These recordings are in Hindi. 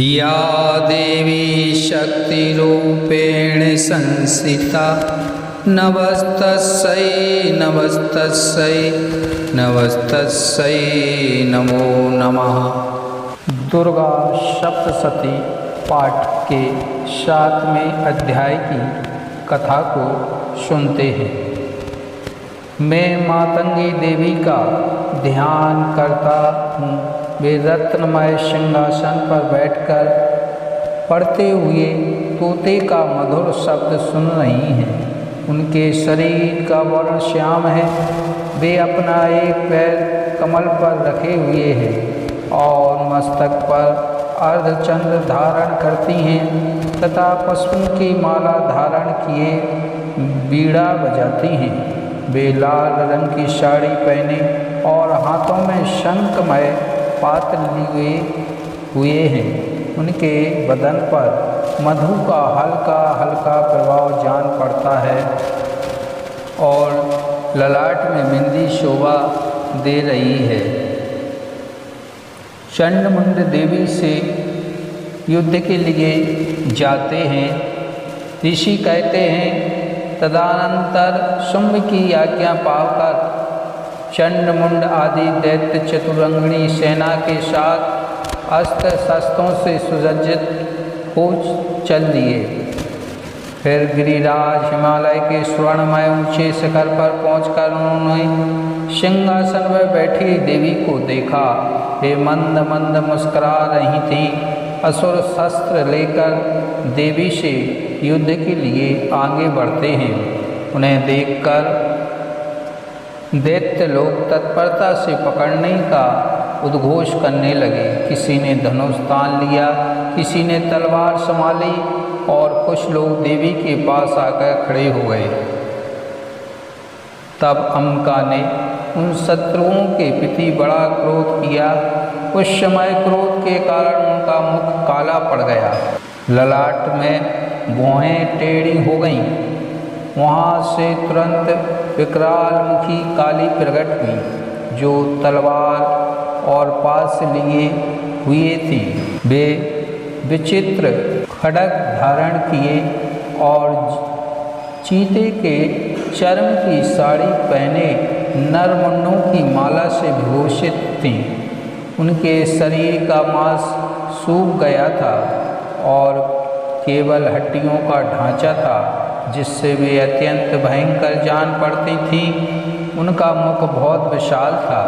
या देवी शक्तिरूपेण संस्थिता नमस्तस्यै नमस्तस्यै नमस्तस्यै नमो नमः। दुर्गा सप्तशती पाठ के 7वें अध्याय की कथा को सुनते हैं। मैं मातंगी देवी का ध्यान करता हूँ। वे रत्नमय सिंहासन पर बैठकर पढ़ते हुए तोते का मधुर शब्द सुन रही हैं। उनके शरीर का वर्ण श्याम है। वे अपना एक पैर कमल पर रखे हुए हैं और मस्तक पर अर्धचंद्र धारण करती हैं तथा पुष्पों की माला धारण किए बीड़ा बजाती हैं। वे लाल रंग की साड़ी पहने और हाथों में शंखमय पात्र लिए हुए हैं। उनके बदन पर मधु का हल्का हल्का प्रभाव जान पड़ता है और ललाट में बिंदी शोभा दे रही है। चंडमुंड देवी से युद्ध के लिए जाते हैं। ऋषि कहते हैं, तदनंतर शुंभ की आज्ञा पाकर चंडमुंड आदि दैत्य चतुरंगिणी सेना के साथ अस्त्र शस्त्रों से सुसज्जित हो चल दिए। फिर गिरिराज हिमालय के स्वर्णमय ऊंचे शिखर पर पहुंचकर उन्होंने सिंहासन पर बैठी देवी को देखा। वे मंद मंद मुस्कुरा रही थी। असुर शस्त्र लेकर देवी से युद्ध के लिए आगे बढ़ते हैं। उन्हें देखकर दैत्य लोग तत्परता से पकड़ने का उद्घोष करने लगे। किसी ने धनुष तान लिया, किसी ने तलवार संभाली और कुछ लोग देवी के पास आकर खड़े हो गए। तब अम्बिका ने उन शत्रुओं के प्रति बड़ा क्रोध किया। उस समय क्रोध के कारण उनका मुख काला पड़ गया, ललाट में भौहें टेढ़ी हो गईं। वहाँ से तुरंत विकराल मुखी काली प्रकट हुई जो तलवार और पास लिए हुए थी। वे विचित्र खड्ग धारण किए और चीते के चर्म की साड़ी पहने नरमुंडों की माला से विभूषित थीं। उनके शरीर का मांस सूख गया था और केवल हड्डियों का ढांचा था जिससे वे अत्यंत भयंकर जान पड़ती थीं। उनका मुख बहुत विशाल था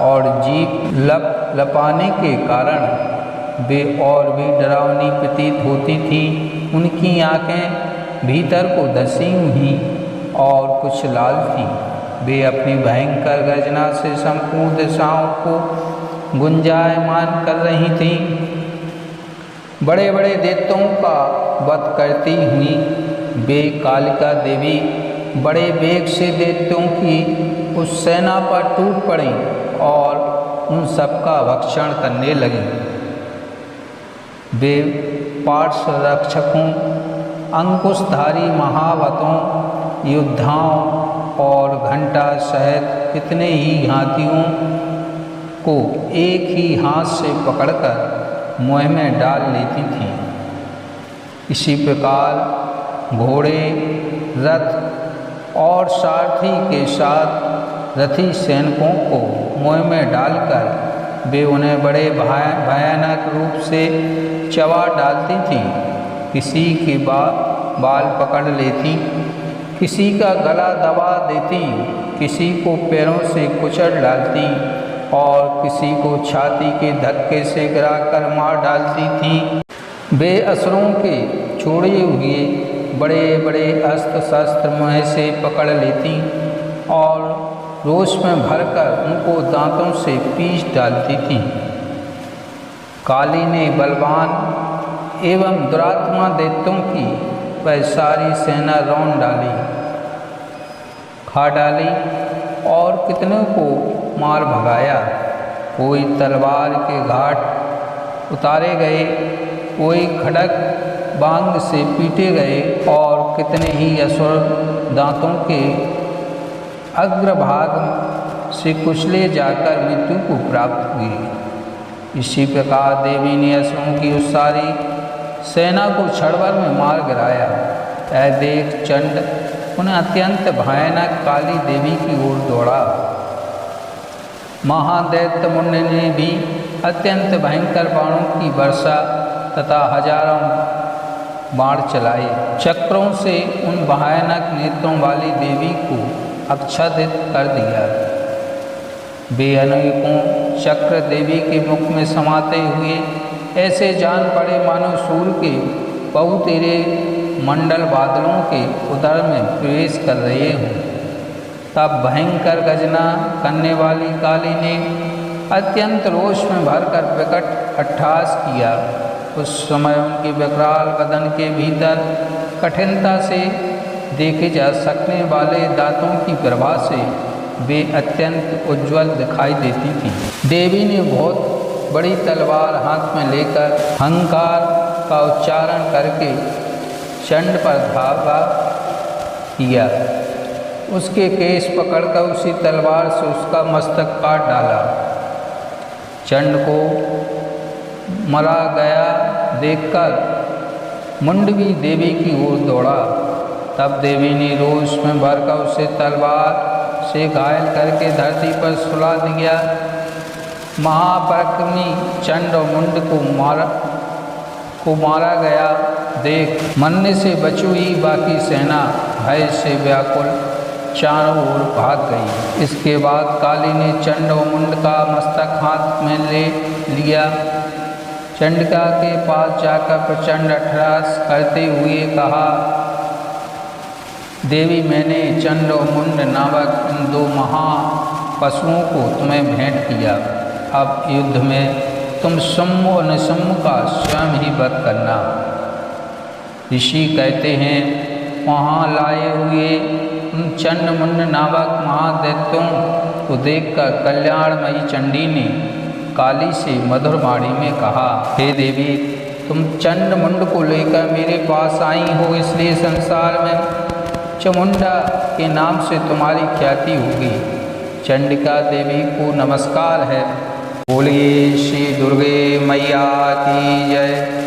और जीभ लपाने के कारण वे और भी डरावनी प्रतीत होती थीं। उनकी आँखें भीतर को धसी हुई और कुछ लाल थीं। वे अपनी भयंकर गर्जना से संपूर्ण दिशाओं को गुंजायमान कर रही थीं। बड़े बड़े दैत्यों का वध करती हुई वे कालिका देवी बड़े वेग से दैत्यों की उस सेना पर टूट पड़ी और उन सबका भक्षण करने लगी। वे पार्श्व रक्षकों, अंकुशधारी महावतों, योद्धाओं और घंटा सहित कितने ही हाथियों को एक ही हाथ से पकड़कर मुँह में डाल लेती थीं। इसी प्रकार घोड़े, रथ और सारथी के साथ रथी सैनिकों को मुँह में डालकर वे उन्हें बड़े भयानक रूप से चबा डालती थीं। किसी के बाल पकड़ लेती, किसी का गला दबा देती, किसी को पैरों से कुचल डालती और किसी को छाती के धक्के से गिराकर मार डालती थीं। वे असुरों के छोड़े हुए बड़े बड़े अस्त्र शस्त्र मुँह से पकड़ लेती और रोष में भरकर उनको दांतों से पीस डालती थीं। काली ने बलवान एवं दुरात्मा दैत्यों की वह सारी सेना रौंद डाली, खा डाली और कितनों को मार भगाया। कोई तलवार के घाट उतारे गए, कोई खड्ग बांग से पीटे गए और कितने ही असुर दांतों के अग्रभाग से कुचले जाकर मृत्यु को प्राप्त हुए। इसी प्रकार देवी ने असुरों की उस सारी सेना को क्षण भर में मार गिराया। यह देख चंड उन्हें अत्यंत भयानक काली देवी की ओर दौड़ा। महादैत्य मुंड ने भी अत्यंत भयंकर बाणों की वर्षा तथा हजारों बाण चलाए। चक्रों से उन भयानक नेत्रों वाली देवी को आच्छादित कर दिया। वे अनेकों चक्र देवी के मुख में समाते हुए ऐसे जान पड़े मानो सूर्य के बहुतेरे मंडल बादलों के उदर में प्रवेश कर रहे हों। तब भयंकर गर्जना करने वाली काली ने अत्यंत रोष में भरकर विकट अट्टहास किया। उस समय उनके विकराल बदन के भीतर कठिनता से देखे जा सकने वाले दांतों की प्रभा से वे अत्यंत उज्ज्वल दिखाई देती थी। देवी ने बहुत बड़ी तलवार हाथ में लेकर अहंकार का उच्चारण करके चंड पर धावा किया। उसके केश पकड़कर उसी तलवार से उसका मस्तक काट डाला। चंड को मरा गया देखकर मुंड भी देवी की ओर दौड़ा। तब देवी ने रोष में भरकर उसे तलवार से घायल करके धरती पर सुला दिया। महापराक्रमी चंड और मुंड को मारा गया देख मरने से बची हुई बाकी सेना भय से व्याकुल चारों ओर भाग गई। इसके बाद काली ने चंड और मुंड का मस्तक हाथ में ले लिया। चंडिका के पास जाकर प्रचंड अट्टहास करते हुए कहा, देवी मैंने चंड और मुंड नामक इन दो महा पशुओं को तुम्हें भेंट किया। अब युद्ध में तुम सम्मु और निसम्मु का स्वयं ही वध करना। ऋषि कहते हैं वहाँ लाए हुए उन चंड मुंड नामक महादैत्यों को देखकर कल्याणमयी चंडी ने काली से मधुर वाणी में कहा, हे देवी तुम चंड मुंड को लेकर मेरे पास आई हो, इसलिए संसार में चामुंडा के नाम से तुम्हारी ख्याति होगी। चंडिका देवी को नमस्कार है। बोलिए श्री दुर्गे मैया की जय।